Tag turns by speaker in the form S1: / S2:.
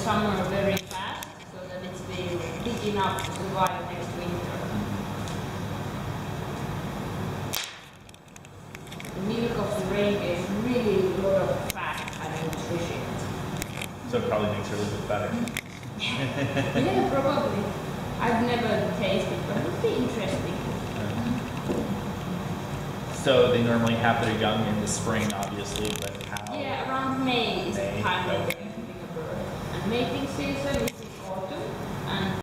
S1: summer very fast, so that it's big enough to survive next winter. The milk of the reindeer is really a lot of fat and nutrition.
S2: So it probably makes her a little bit better.
S1: Yeah, probably. I've never tasted, but it would be interesting.
S2: So they normally have their young in the spring, obviously, but how?
S1: Yeah, around May is the time
S2: okay.
S1: of the bird. And mating season is